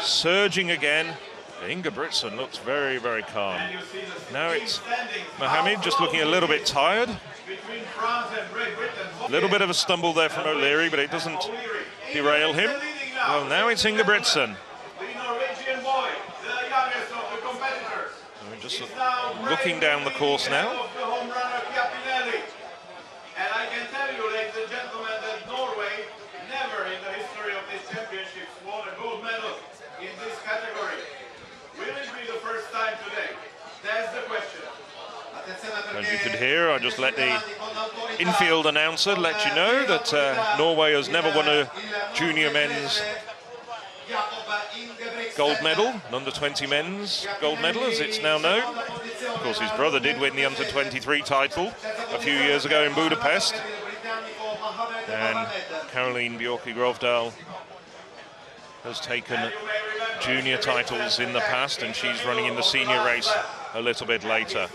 surging again. Ingebrigtsen looks very, very calm. Now it's Mohammed just looking a little bit tired. A little bit of a stumble there from O'Leary, but it doesn't derail him. Well, now it's Ingebrigtsen. We're just looking down the course now. And I can tell you, ladies and gentlemen, that Norway never in the history of this championship won a gold medal in this category. Will it be the first time today? That's the question. As you could hear, I just let the infield announcer let you know that Norway has never won a junior men's gold medal, an under-20 men's gold medal, as it's now known. Of course, his brother did win the under-23 title a few years ago in Budapest. And Caroline Bjorky-Grovdal has taken junior titles in the past, and she's running in the senior race a little bit later.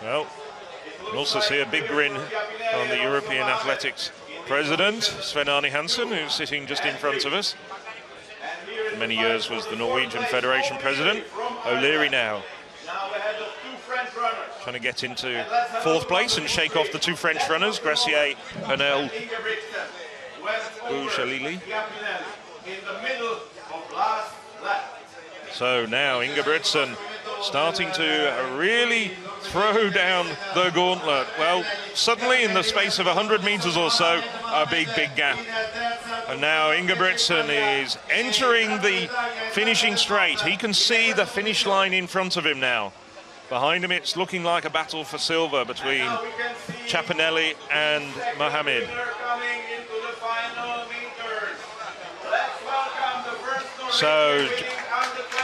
Well, you can also see a big grin on the European Athletics president, Sven Arne Hansen, who's sitting just in front of us. For many years was the Norwegian Federation president. O'Leary now trying to get into fourth place and shake off the two French runners, Gressier and El Boujalili. So now Ingebrigtsen starting to really throw down the gauntlet. Well, suddenly in the space of 100 meters or so, a big, big gap. And now Ingebrigtsen is entering the finishing straight. He can see the finish line in front of him now. Behind him, it's looking like a battle for silver between Chapinelli and Mohammed. So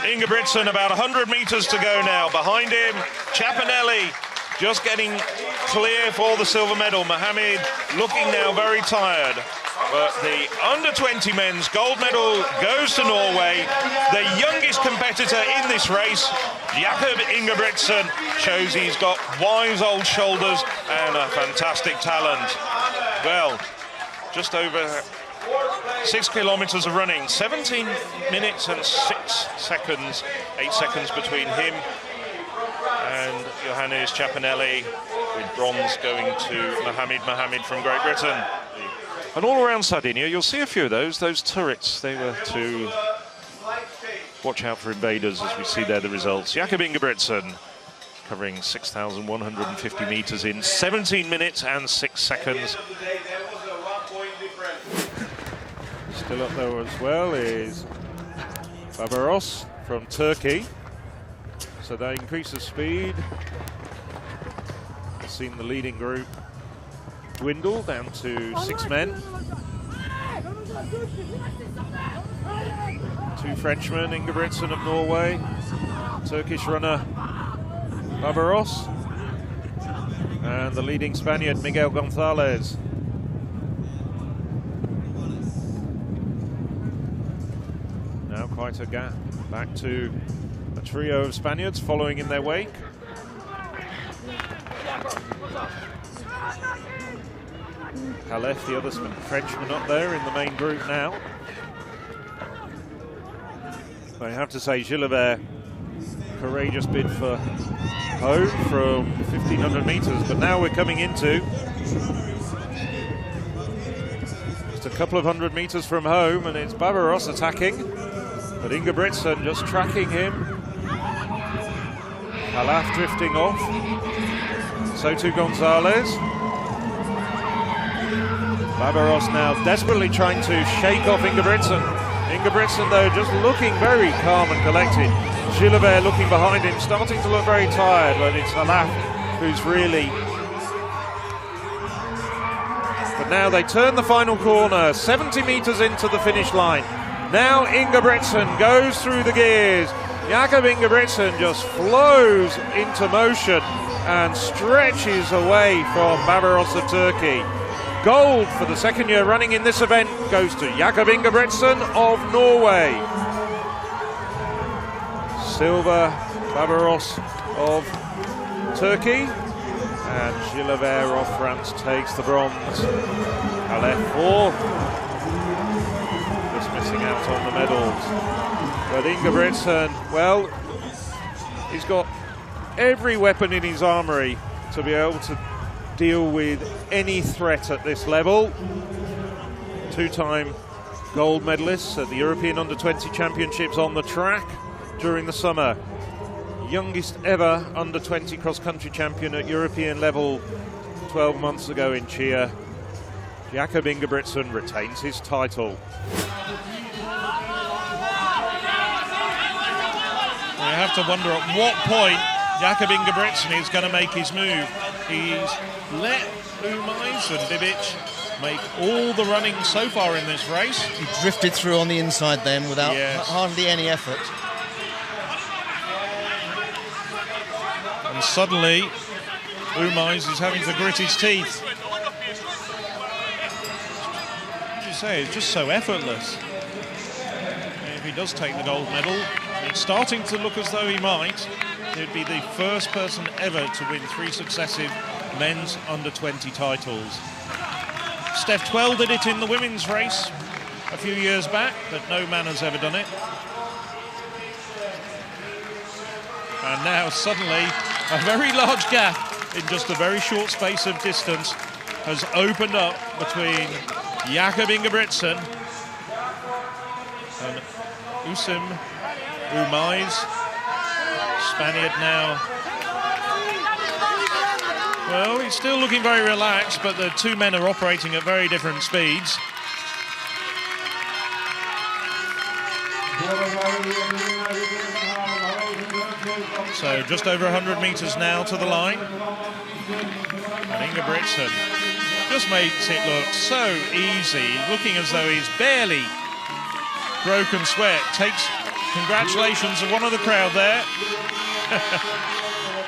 Ingebrigtsen about 100 meters to go now. Behind him, Chapinelli just getting clear for the silver medal. Mohammed looking now very tired. But the under-20 men's gold medal goes to Norway. The youngest competitor in this race, Jakob Ingebrigtsen, shows he's got wise old shoulders and a fantastic talent. Well, just over 6 kilometers of running, 17 minutes and 6 seconds, 8 seconds between him and Johannes Chapinelli, with bronze going to Mohammed from Great Britain. And all around Sardinia, you'll see a few of those turrets. They were to watch out for invaders, as we see there the results. Jakob Ingebrigtsen covering 6,150 meters in 17 minutes and 6 seconds. Still up there as well is Barbaros from Turkey. So that increases speed. We've seen the leading group dwindle down to 6 men. 2 Frenchmen, Ingebrigtsen of Norway, Turkish runner Barbaros, and the leading Spaniard Miguel Gonzalez. Now quite a gap back to a trio of Spaniards following in their wake. Halef, the other Frenchman, up there in the main group now. I have to say, Gilbert, courageous bid for home from 1,500 meters, but now we're coming into just a couple of 100 meters from home, and it's Barbaros attacking, but Ingebrigtsen just tracking him. Halef drifting off, so too Gonzalez. Barbaros now desperately trying to shake off Ingebrigtsen. Ingebrigtsen, though, just looking very calm and collected. Gilbert looking behind him, starting to look very tired, but it's Halef who's really... But now they turn the final corner, 70 meters into the finish line. Now Ingebrigtsen goes through the gears. Jakob Ingebrigtsen just flows into motion and stretches away from Barbaros of Turkey. Gold for the second year running in this event goes to Jakob Ingebrigtsen of Norway. Silver, Barbaros of Turkey. And Gilbert of France takes the bronze. Halef 4. Just missing missing out on the medals. But Ingebrigtsen, well, he's got every weapon in his armoury to be able to deal with any threat at this level. Two-time gold medalists at the European Under-20 Championships on the track during the summer. Youngest ever Under-20 cross-country champion at European level 12 months ago in Chia. Jakob Ingebrigtsen retains his title. You have to wonder at what point Jakob Ingebrigtsen is going to make his move. He's let Umais and Bibic make all the running so far in this race. He drifted through on the inside then without hardly any effort. And suddenly, Umais is having to grit his teeth. What do you say? It's just so effortless. If he does take the gold medal, it's starting to look as though he might. He'd be the first person ever to win 3 successive men's under-20 titles. Steph Twell did it in the women's race a few years back, but no man has ever done it. And now suddenly a very large gap in just a very short space of distance has opened up between Jakob Ingebrigtsen and Umais. Spaniard now. Well, he's still looking very relaxed, but the two men are operating at very different speeds. So just over 100 metres now to the line. And Ingebrigtsen just makes it look so easy, looking as though he's barely broken sweat. Takes congratulations of one of the crowd there.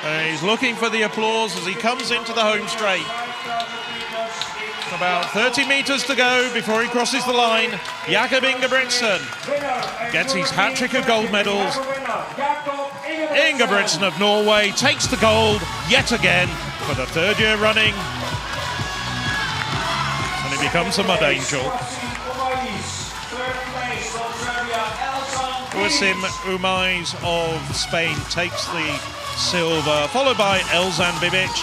And he's looking for the applause as he comes into the home straight. About 30 metres to go before he crosses the line. Jakob Ingebrigtsen gets his hat-trick of gold medals. Ingebrigtsen of Norway takes the gold yet again for the 3rd year running. And he becomes a mud angel. Umais of Spain takes the silver, followed by Elzan Bibic.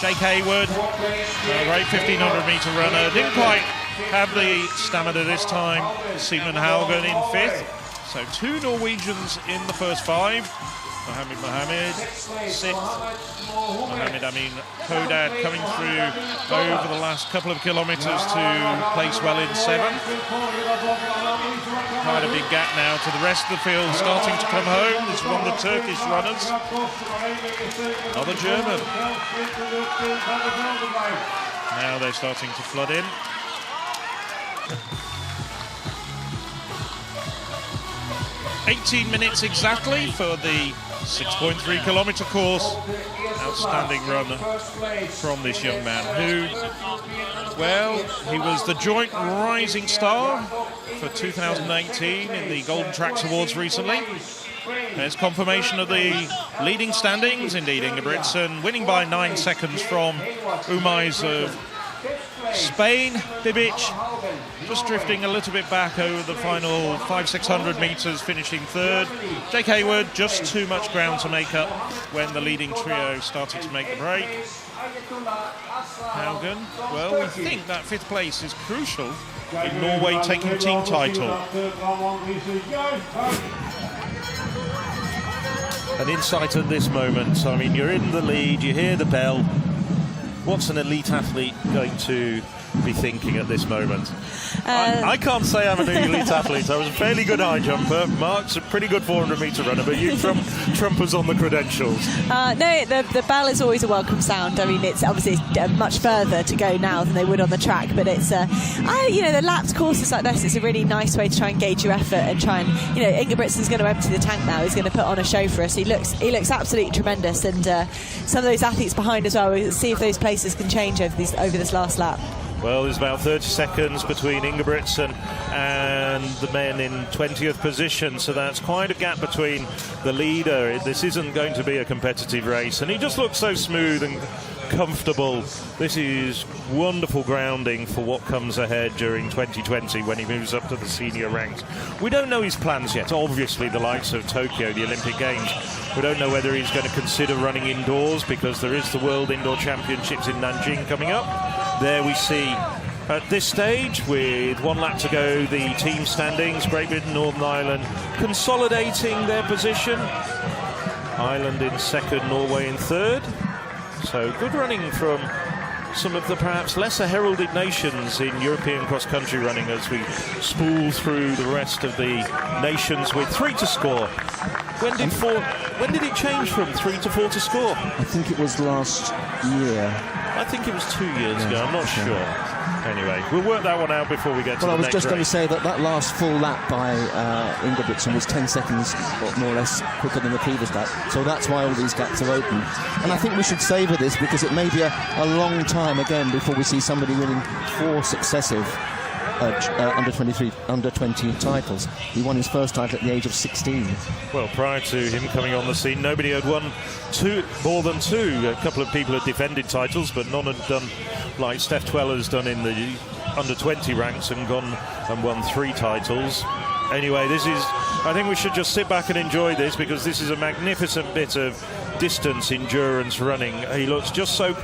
Jake Hayward, a great 1500 metre runner, didn't quite have the stamina this time. Simon Haugen in 5th. So 2 Norwegians in the first 5. Mohammed 6th. Mohammed Amin Kodad coming through over the last couple of kilometres to place well in 7th. Quite a big gap now to the rest of the field starting to come home. This is one of the Turkish runners. Another German. Now they're starting to flood in. "18 minutes exactly for the 6.3 kilometre course." Outstanding run from this young man who, well, he was the joint rising star for 2018 in the Golden Tracks Awards recently. There's confirmation of the leading standings. Indeed, Ingebrigtsen winning by 9 seconds from Umais of Spain. Bibic just drifting a little bit back over the final 500-600 metres, finishing 3rd. Jake Hayward just too much ground to make up when the leading trio started to make the break. Haugen, well, we think that 5th place is crucial in Norway taking team title. An insight at this moment. I mean, you're in the lead, you hear the bell. What's an elite athlete going to be thinking at this moment? I can't say I'm an elite athlete. I was a fairly good high jumper. Mark's a pretty good 400-metre runner, but you trump us on the credentials. No, the bell is always a welcome sound. I mean, it's obviously much further to go now than they would on the track, but it's, the lapped courses like this, it's a really nice way to try and gauge your effort and try and, Ingebrigtsen's going to empty the tank now. He's going to put on a show for us. He looks absolutely tremendous, and some of those athletes behind as well. We'll see if those places can change over this last lap. Well, there's about 30 seconds between Ingebrigtsen and the men in 20th position, so that's quite a gap between the leader. This isn't going to be a competitive race, and he just looks so smooth and comfortable. This is wonderful grounding for what comes ahead during 2020 when he moves up to the senior ranks. We don't know his plans yet. Obviously, the likes of Tokyo, the Olympic Games, we don't know whether he's going to consider running indoors because there is the World Indoor Championships in Nanjing coming up. There we see, at this stage, with 1 lap to go, the team standings, Great Britain, Northern Ireland consolidating their position. Ireland in second, Norway in third. So good running from some of the perhaps lesser heralded nations in European cross-country running as we spool through the rest of the nations with 3 to score. When did it change from 3 to 4 to score? I think it was last year. I think it was 2 years ago, I'm not sure. Anyway, we'll work that one out before we get to the next race. Well, I was just going to say that last full lap by Ingebrigtsen was 10 seconds, or more or less, quicker than the previous lap. So that's why all these gaps are open. And I think we should savour this because it may be a long time again before we see somebody winning 4 successive under 20 titles. He won his first title at the age of 16. Well, prior to him coming on the scene, nobody had won more than 2. A couple of people had defended titles, but none had done like Steph Tweller's done in the under 20 ranks and gone and won 3 titles. Anyway, I think we should just sit back and enjoy this because this is a magnificent bit of distance endurance running. He looks just so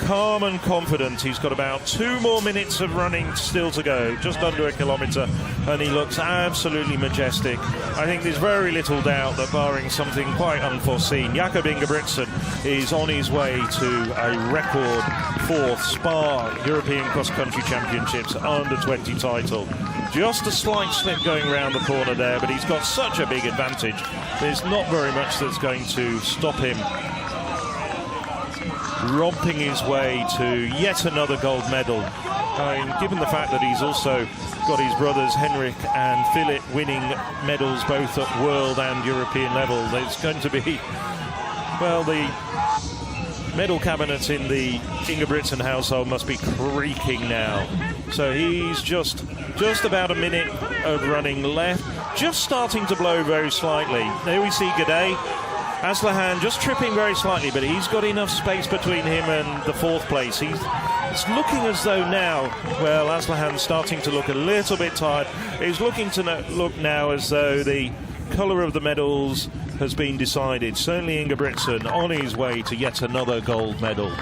calm and confident. He's got about 2 more minutes of running still to go, just under a kilometre, and he looks absolutely majestic. I think there's very little doubt that barring something quite unforeseen, Jakob Ingebrigtsen is on his way to a record 4th SPAR European Cross-Country Championships under 20 title. Just a slight slip going around the corner there, but he's got such a big advantage. There's not very much that's going to stop him romping his way to yet another gold medal. I mean, given the fact that he's also got his brothers Henrik and Philip winning medals both at world and European level, there's going to be, well, the medal cabinet in the Ingebrigtsen household must be creaking now. So he's just about a minute of running left, just starting to blow very slightly. There we see Gidey. Aslihan just tripping very slightly, but he's got enough space between him and the 4th place. It's looking as though now, well, Aslihan's starting to look a little bit tired. He's looking to look now as though the colour of the medals has been decided. Certainly Ingebrigtsen on his way to yet another gold medal.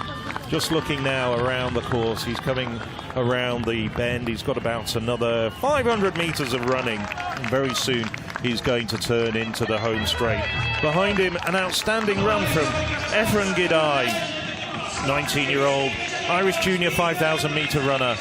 Just looking now around the course, he's coming around the bend. He's got about another 500 metres of running. And very soon he's going to turn into the home straight. Behind him, an outstanding run from Efren Gidey, 19-year-old Irish junior 5,000 metre runner.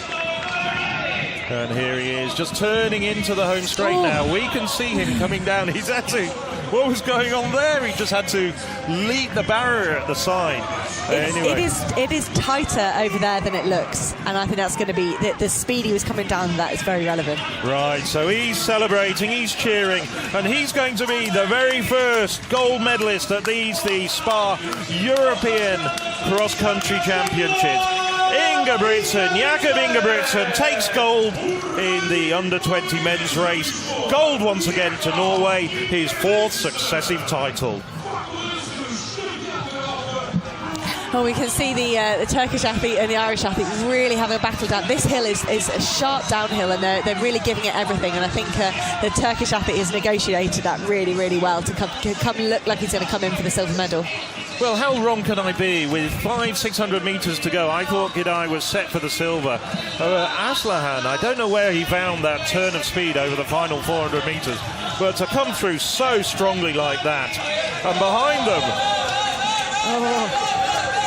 And here he is, just turning into the home straight now. We can see him coming down. He's had to... What was going on there? He just had to leap the barrier at the side. Anyway. It is tighter over there than it looks, and I think that's going to be the speed he was coming down. That is very relevant. Right, so he's celebrating, he's cheering, and he's going to be the very first gold medalist at the SPAR European Cross Country Championships. Jakob Ingebrigtsen takes gold in the under-20 men's race. Gold once again to Norway, his 4th successive title. Well, we can see the Turkish athlete and the Irish athlete really having a battle down. This hill is a sharp downhill, and they're really giving it everything. And I think the Turkish athlete has negotiated that really, really well to come look like he's going to come in for the silver medal. Well, how wrong can I be? With 500-600 metres to go, I thought Gidey was set for the silver. Aslihan, I don't know where he found that turn of speed over the final 400 metres, but to come through so strongly like that. And behind them,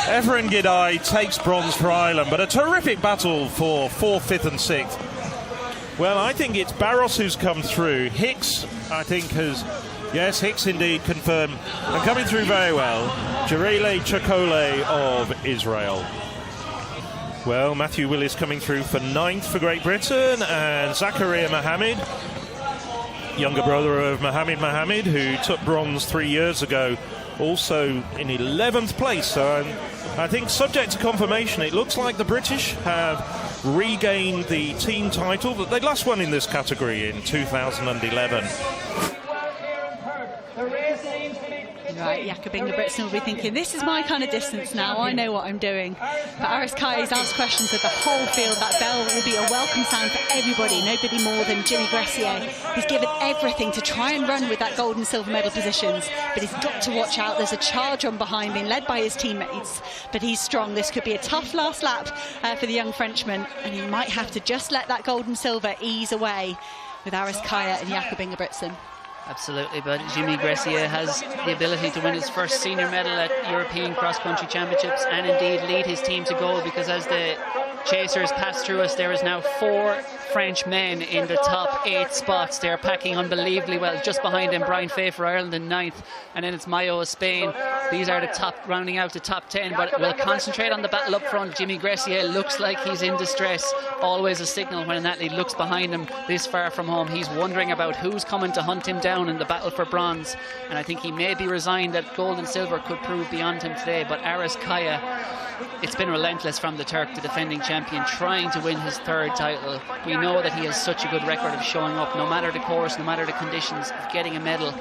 Efren Gidey takes bronze for Ireland, but a terrific battle for 4th, 5th and 6th. Well, I think it's Barros who's come through. Hicks, I think, has... Yes, Hicks indeed confirmed. And coming through very well, Jarele Chakole of Israel. Well, Matthew Willis coming through for 9th for Great Britain, and Zakaria Mohammed, younger brother of Mohammed, who took bronze 3 years ago, also in 11th place. So I think, subject to confirmation, it looks like the British have regained the team title that they last won in this category in 2011. Right, Jakob Ingebrigtsen will be thinking, this is my kind of distance now, I know what I'm doing. But Aris Kai's asked questions of the whole field. That bell will be a welcome sound for everybody, nobody more than Jimmy Gressier. He's given everything to try and run with that gold and silver medal positions, but he's got to watch out. There's a charge on behind him, led by his teammates, but he's strong. This could be a tough last lap for the young Frenchman, and he might have to just let that gold and silver ease away with Aris Kaya and Jakob Ingebrigtsen. Absolutely, but Jimmy Gressier has the ability to win his first senior medal at European cross-country championships and indeed lead his team to gold, because as the chasers pass through us, there is now 4 French men in the top 8 spots. They're packing unbelievably well. Just behind them, Brian Fay for Ireland in 9th, and then it's Mayo of Spain. These are the top, rounding out the top 10, but we'll concentrate on the battle up front. Jimmy Gressier looks like he's in distress. Always a signal when an athlete looks behind him this far from home. He's wondering about who's coming to hunt him down in the battle for bronze, and I think he may be resigned that gold and silver could prove beyond him today. But Aris Kaya, it's been relentless from the Turk, the defending champion, trying to win his 3rd title. We know that he has such a good record of showing up, no matter the course, no matter the conditions, of getting a medal.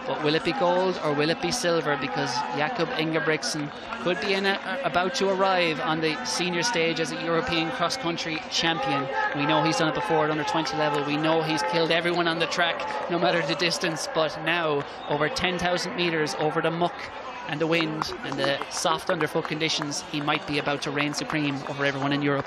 But will it be gold or will it be silver? Because Jakob Ingebrigtsen could be about to arrive on the senior stage as a European cross-country champion. We know he's done it before at under 20 level. We know he's killed everyone on the track, no matter the distance. But now, over 10,000 metres over the muck and the wind and the soft underfoot conditions, he might be about to reign supreme over everyone in Europe.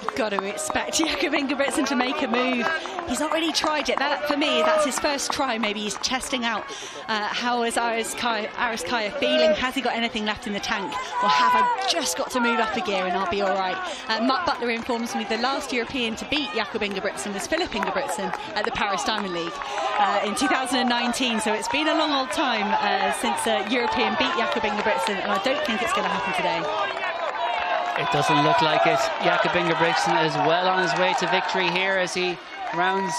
You've got to expect Jakob Ingebrigtsen to make a move. He's not really tried it. That, for me, that's his first try. Maybe he's testing out how is Aris Kaya feeling. Has he got anything left in the tank? Or have I just got to move up a gear and I'll be all right? Mark Butler informs me the last European to beat Jakob Ingebrigtsen was Philip Ingebrigtsen at the Paris Diamond League in 2019. So it's been a long old time since a European beat Jakob Ingebrigtsen, and I don't think it's going to happen today. It doesn't look like it. Jakob Ingebrigtsen is well on his way to victory here as he rounds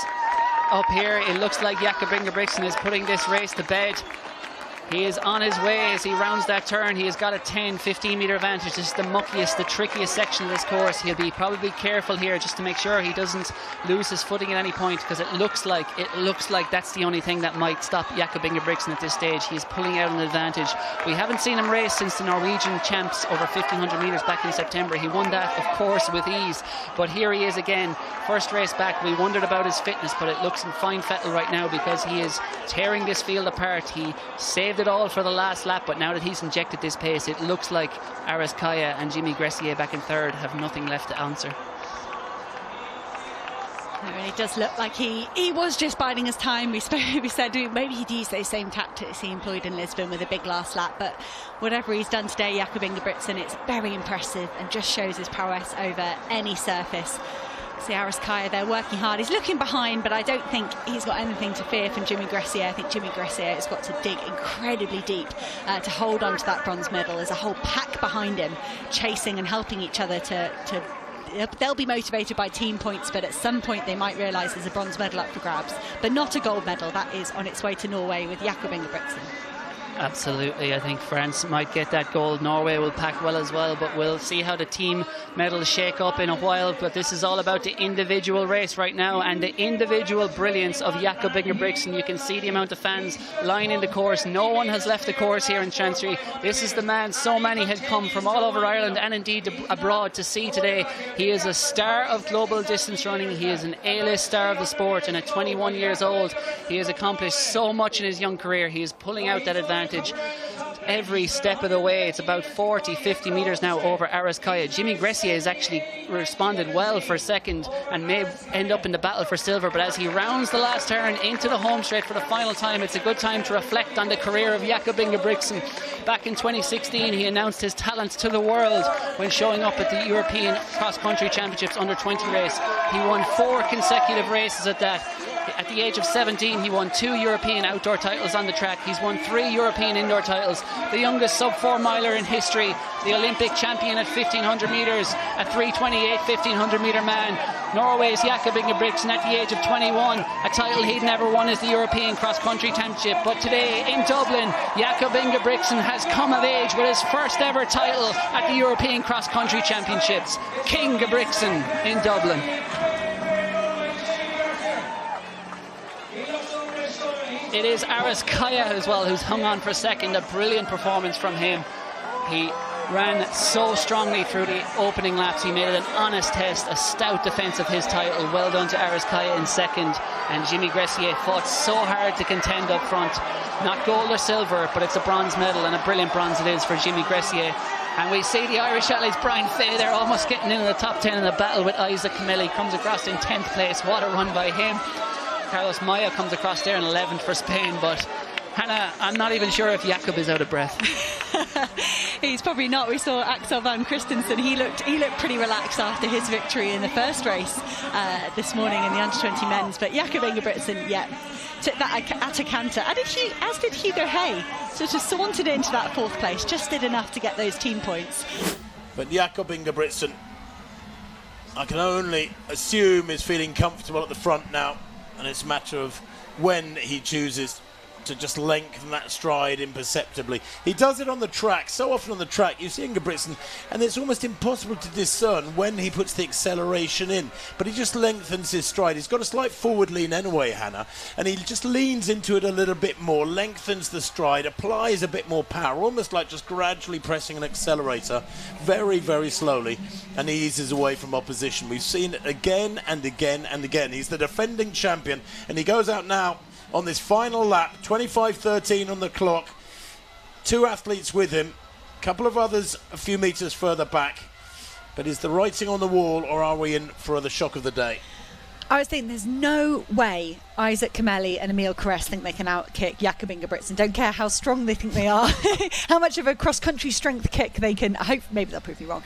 up here. It looks like Jakob Ingebrigtsen is putting this race to bed. He is on his way as he rounds that turn. He has got a 10-15 metre advantage. This is the muckiest, the trickiest section of this course. He'll be probably careful here just to make sure he doesn't lose his footing at any point, because it looks like that's the only thing that might stop Jakob Ingebrigtsen at this stage. He is pulling out an advantage. We haven't seen him race since the Norwegian champs over 1,500 metres back in September. He won that, of course, with ease. But here he is again, first race back. We wondered about his fitness, but it looks in fine fettle right now because he is tearing this field apart. He saved it all for the last lap, but now that he's injected this pace, it looks like Aris Kaya and Jimmy Gressier back in 3rd have nothing left to answer. It really does look like he was just biding his time. We said maybe he'd use those same tactics he employed in Lisbon with a big last lap, but whatever he's done today, Jakob Ingebrigtsen, it's very impressive and just shows his prowess over any surface. See Aris Kaya there working hard. He's looking behind, but I don't think he's got anything to fear from Jimmy Gressier. I think Jimmy Gressier has got to dig incredibly deep to hold on to that bronze medal. There's a whole pack behind him chasing and helping each other to they'll be motivated by team points, but at some point they might realise there's a bronze medal up for grabs, but not a gold medal. That is on its way to Norway with Jakob Ingebrigtsen. Absolutely, I think France might get that gold. Norway will pack well as well, but we'll see how the team medals shake up in a while. But this is all about the individual race right now and the individual brilliance of Jakob Ingebrigtsen. You can see the amount of fans lining the course. No one has left the course here in Chancery. This is the man so many had come from all over Ireland and indeed abroad to see today. He is a star of global distance running. He is an A-list star of the sport, and at 21 years old he has accomplished so much in his young career. He is pulling out that advantage every step of the way. It's about 40-50 metres now over Aris Kaya. Jimmy Gressier has actually responded well for second and may end up in the battle for silver, but as he rounds the last turn into the home straight for the final time, it's a good time to reflect on the career of Jakob Ingebrigtsen. Back in 2016 he announced his talents to the world when showing up at the European cross-country championships under 20 race. He won 4 consecutive races at that. At the age of 17, he won 2 European outdoor titles on the track. He's won 3 European indoor titles. The youngest sub-4 miler in history. The Olympic champion at 1,500 metres. A 3:28 1,500 metre man. Norway's Jakob Ingebrigtsen at the age of 21. A title he'd never won is the European cross-country championship. But today in Dublin, Jakob Ingebrigtsen has come of age with his first ever title at the European cross-country championships. King Ingebrigtsen in Dublin. it is Aris Kaya as well who's hung on for second. A brilliant performance from him. He ran so strongly through the opening laps. He made it an honest test, a stout defence of his title. Well done to Aris Kaya in second. And Jimmy Gressier fought so hard to contend up front. Not gold or silver, but it's a bronze medal, and a brilliant bronze it is for Jimmy Gressier. And we see the Irish athletes, Brian Fay, they're almost getting in the top 10 in the battle with Isaac Camilli. Comes across in 10th place. What a run by him. Carlos Maya comes across there in 11th for Spain, but Hannah, I'm not even sure if Jakob is out of breath. He's probably not. We saw Axel van Christensen. He looked pretty relaxed after his victory in the first race this morning in the under-20 men's. But Jakob Ingebrigtsen, took that at a canter. As did Hugo Hay. Sort of sauntered into that 4th place. Just did enough to get those team points. But Jakob Ingebrigtsen, I can only assume, is feeling comfortable at the front now. And it's a matter of when he chooses to just lengthen that stride imperceptibly. He does it on the track. So often on the track you see Ingebrigtsen and it's almost impossible to discern when he puts the acceleration in, but he just lengthens his stride. He's got a slight forward lean anyway, Hannah, and he just leans into it a little bit more, lengthens the stride, applies a bit more power, almost like just gradually pressing an accelerator very, very slowly, and he eases away from opposition. We've seen it again and again and again. He's the defending champion, and he goes out now on this final lap, 25:13 on the clock. 2 athletes with him, a couple of others a few metres further back. But is the writing on the wall, or are we in for the shock of the day? I was thinking there's no way Isaac Camilli and Emil Caress think they can outkick Jakob Ingebrigtsen. Don't care how strong they think they are, how much of a cross-country strength kick they can. I hope maybe they'll prove me wrong.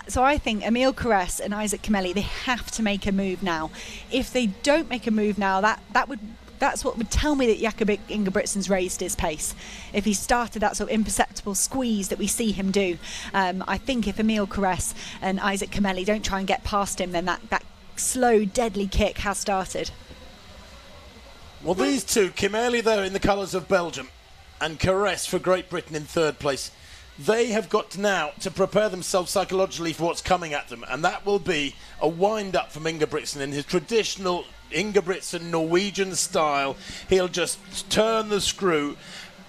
So I think Emil Caress and Isaac Camilli, they have to make a move now. If they don't make a move now, that's what would tell me that Jakob Ingebrigtsen's raised his pace. If he started that sort of imperceptible squeeze that we see him do, I think if Emil Caress and Isaac Camilli don't try and get past him, then that slow, deadly kick has started. Well, these two, Camilli there in the colours of Belgium and Caress for Great Britain in 3rd place, they have got now to prepare themselves psychologically for what's coming at them, and that will be a wind-up from Ingebrigtsen in his traditional Ingebrigtsen Norwegian style. He'll just turn the screw.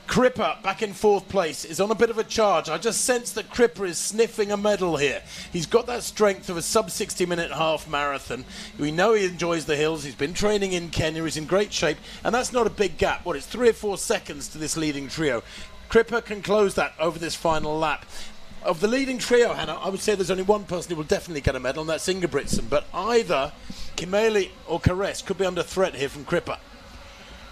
Cripper, back in 4th place, is on a bit of a charge. I just sense that Cripper is sniffing a medal here. He's got that strength of a sub-60-minute half marathon. We know he enjoys the hills. He's been training in Kenya. He's in great shape. And that's not a big gap. It's 3 or 4 seconds to this leading trio. Cripper can close that over this final lap. Of the leading trio, Hannah, I would say there's only one person who will definitely get a medal, and that's Ingebrigtsen. But either Camilli or Caress could be under threat here from Cripper.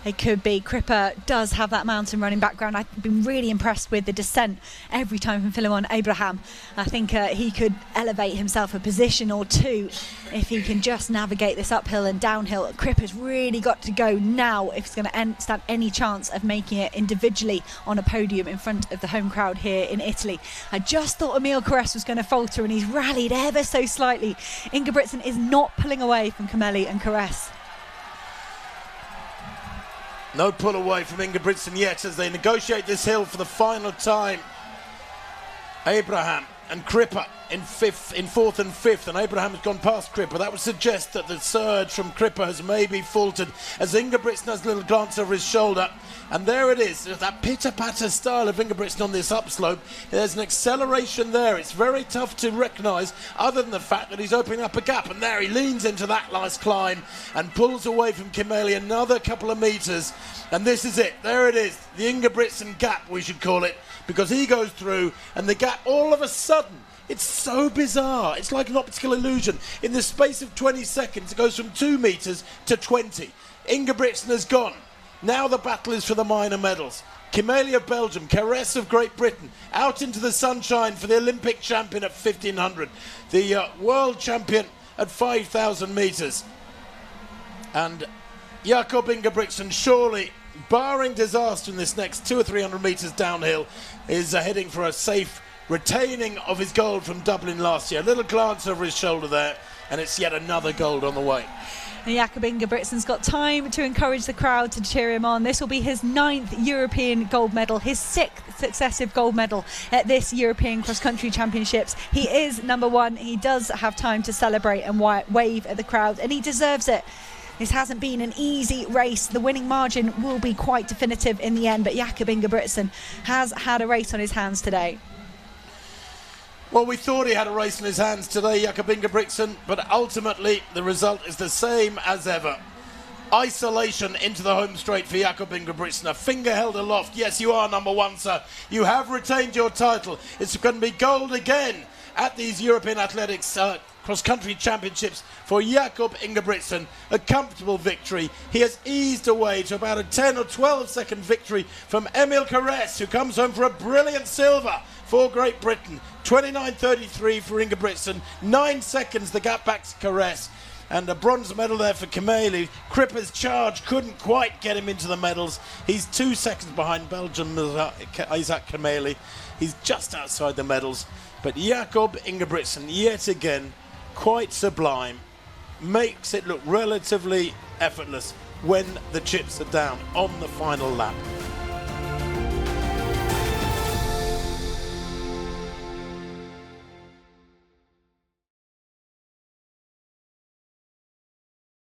It could be. Cripper does have that mountain running background. I've been really impressed with the descent every time from Philemon Abraham. I think he could elevate himself a position or 2 if he can just navigate this uphill and downhill. Cripper's really got to go now if he's going to stand any chance of making it individually on a podium in front of the home crowd here in Italy. I just thought Emil Caress was going to falter, and he's rallied ever so slightly. Ingebrigtsen is not pulling away from Camilli and Caress. No pull away from Ingebrigtsen yet as they negotiate this hill for the final time. Abraham and Cripper in 4th and 5th, and Abraham has gone past Cripper. That would suggest that the surge from Cripper has maybe faltered as Ingebrigtsen has a little glance over his shoulder. And there it is, that pitter-patter style of Ingebrigtsen on this upslope. There's an acceleration there. It's very tough to recognise, other than the fact that he's opening up a gap. And there he leans into that last climb and pulls away from Camilli another couple of metres. And this is it. There it is, the Ingebrigtsen gap, we should call it, because he goes through, and the gap all of a sudden, it's so bizarre. It's like an optical illusion. In the space of 20 seconds, it goes from 2 metres to 20. Ingebrigtsen has gone. Now the battle is for the minor medals. Camilli of Belgium, Caress of Great Britain, out into the sunshine for the Olympic champion at 1500, the world champion at 5,000 metres. And Jakob Ingebrigtsen, surely, barring disaster in this next 200 or 300 metres downhill, is heading for a safe retaining of his gold from Dublin last year. A little glance over his shoulder there, and it's yet another gold on the way. And Jakob Ingebrigtsen's got time to encourage the crowd to cheer him on. This will be his 9th European gold medal, his 6th successive gold medal at this European cross-country championships. He is number 1. He does have time to celebrate and wave at the crowd, and he deserves it. This hasn't been an easy race. The winning margin will be quite definitive in the end, but Jakob Ingebrigtsen has had a race on his hands today. Well, we thought he had a race in his hands today, Jakob Ingebrigtsen, but ultimately the result is the same as ever. Isolation into the home straight for Jakob Ingebrigtsen. A finger held aloft. Yes, you are number one, sir. You have retained your title. It's going to be gold again at these European Athletics Cross-Country Championships for Jakob Ingebrigtsen. A comfortable victory. He has eased away to about a 10 or 12 second victory from Emil Caress, who comes home for a brilliant silver for Great Britain. 29.33 for Ingebrigtsen. 9 seconds the gap back to Caress. And a bronze medal there for Kameli. Cripper's charge couldn't quite get him into the medals. He's 2 seconds behind Belgian Isaac Kameli. He's just outside the medals. But Jakob Ingebrigtsen, yet again, quite sublime. Makes it look relatively effortless when the chips are down on the final lap.